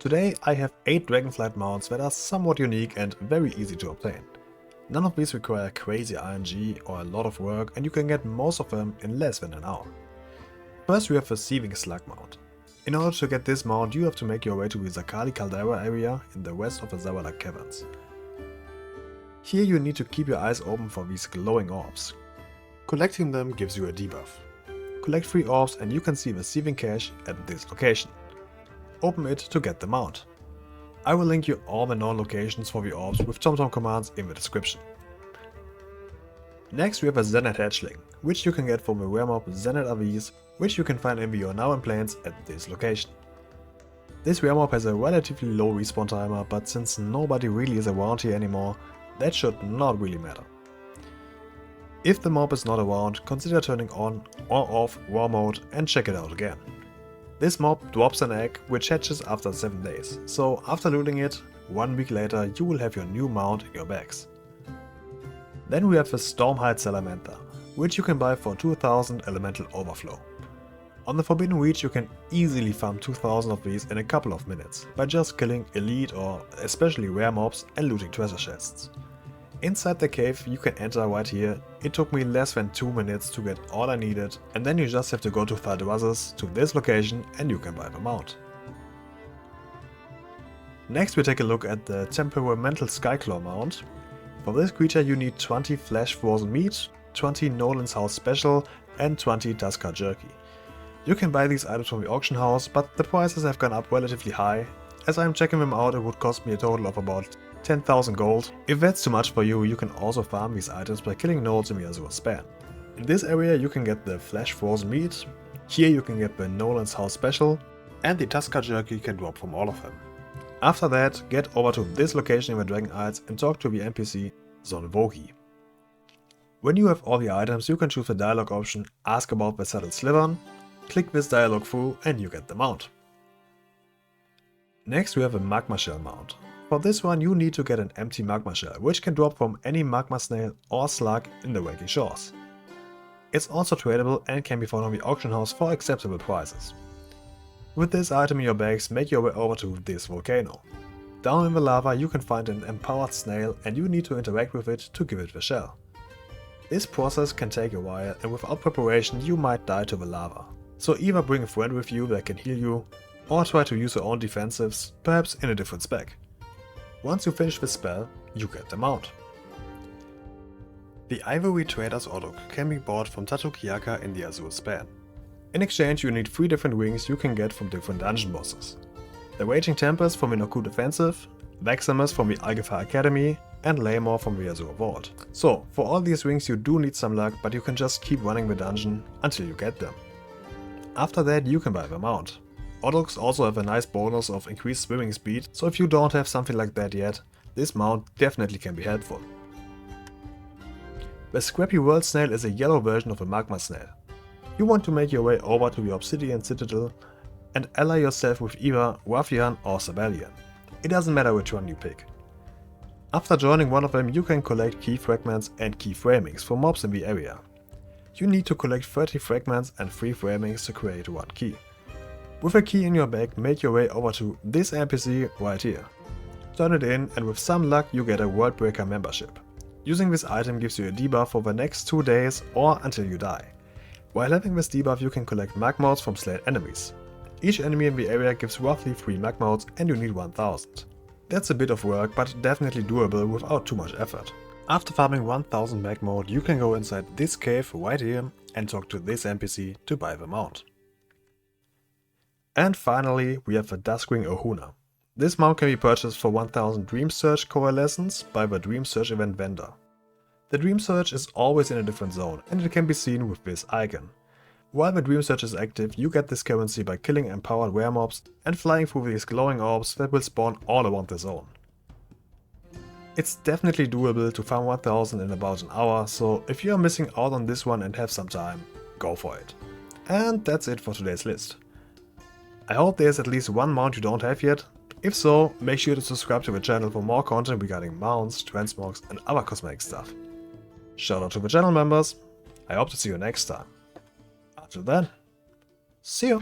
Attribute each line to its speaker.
Speaker 1: Today I have 8 Dragonflight mounts that are somewhat unique and very easy to obtain. None of these require crazy RNG or a lot of work, and you can get most of them in less than an hour. First we have the Seething Slug mount. In order to get this mount you have to make your way to the Zakali Caldera area in the west of the Zawala Caverns. Here you need to keep your eyes open for these glowing orbs. Collecting them gives you a debuff. Collect 3 orbs and you can see the Seething cache at this location. Open it to get the mount. I will link you all the known locations for the orbs with TomTom commands in the description. Next we have a Zenet hatchling, which you can get from the rare mob Zenet Avis, which you can find in the You're Now in Plains at this location. This rare mob has a relatively low respawn timer, but since nobody really is around here anymore, that should not really matter. If the mob is not around, consider turning on or off war mode and check it out again. This mob drops an egg which hatches after 7 days, so after looting it, 1 week later you will have your new mount in your bags. Then we have the Stormheight salamantha, which you can buy for 2000 elemental overflow. On the Forbidden Reach you can easily farm 2000 of these in a couple of minutes, by just killing elite or especially rare mobs and looting treasure chests. Inside the cave you can enter right here. It took me less than 2 minutes to get all I needed, and then you just have to go to Thaldrazes to this location and you can buy the mount. Next we take a look at the Temporal Mental Skyclaw mount. For this creature you need 20 flesh frozen meat, 20 Nolan's House special and 20 Tusker jerky. You can buy these items from the auction house, but the prices have gone up relatively high. As I am checking them out, it would cost me a total of about 10,000 gold. If that's too much for you, you can also farm these items by killing nodes in the Azure Span. In this area you can get the flesh frozen meat, here you can get the Nolan's House special, and the Tusker jerky you can drop from all of them. After that, get over to this location in the Dragon Isles and talk to the NPC Zonvogi. When you have all the items, you can choose the dialogue option Ask about the Saddle Sliver, click this dialogue through and you get the mount. Next we have a Magma Shell mount. For this one you need to get an empty Magma Shell, which can drop from any Magma snail or slug in the Waking Shores. It's also tradable and can be found on the auction house for acceptable prices. With this item in your bags, make your way over to this volcano. Down in the lava you can find an empowered snail and you need to interact with it to give it the shell. This process can take a while and without preparation you might die to the lava. So either bring a friend with you that can heal you, or try to use your own defensives, perhaps in a different spec. Once you finish the spell, you get the mount. The Ivory Trader's Odok can be bought from Tatukiaka in the Azure Span. In exchange you need 3 different wings you can get from different dungeon bosses. The Raging Tempest from the Noku Defensive, Vaximus from the Algefa Academy, and Laymore from the Azure Vault. So, for all these wings you do need some luck, but you can just keep running the dungeon until you get them. After that you can buy the mount. Odoks also have a nice bonus of increased swimming speed, so if you don't have something like that yet, this mount definitely can be helpful. The Scrappy World Snail is a yellow version of a Magma Snail. You want to make your way over to the Obsidian Citadel and ally yourself with either Ruffian or Sabellian. It doesn't matter which one you pick. After joining one of them you can collect key fragments and key framings from mobs in the area. You need to collect 30 fragments and 3 framings to create 1 key. With a key in your bag, make your way over to this NPC right here. Turn it in and with some luck you get a Worldbreaker membership. Using this item gives you a debuff for the next 2 days or until you die. While having this debuff you can collect Magmotes from slain enemies. Each enemy in the area gives roughly 3 Magmotes and you need 1000. That's a bit of work, but definitely doable without too much effort. After farming 1000 Magmode you can go inside this cave right here and talk to this NPC to buy the mount. And finally we have the Dusking ohuna. This mount can be purchased for 1000 Dream Search coalescence by the Dream Search event vendor. The Dream Search is always in a different zone and it can be seen with this icon. While the Dream Search is active you get this currency by killing empowered rare mobs and flying through these glowing orbs that will spawn all around the zone. It's definitely doable to farm 1000 in about an hour, so if you are missing out on this one and have some time, go for it. And that's it for today's list. I hope there's at least one mount you don't have yet. If so, make sure to subscribe to the channel for more content regarding mounts, transmogs and other cosmetic stuff. Shout out to the channel members. I hope to see you next time. Until then, see you!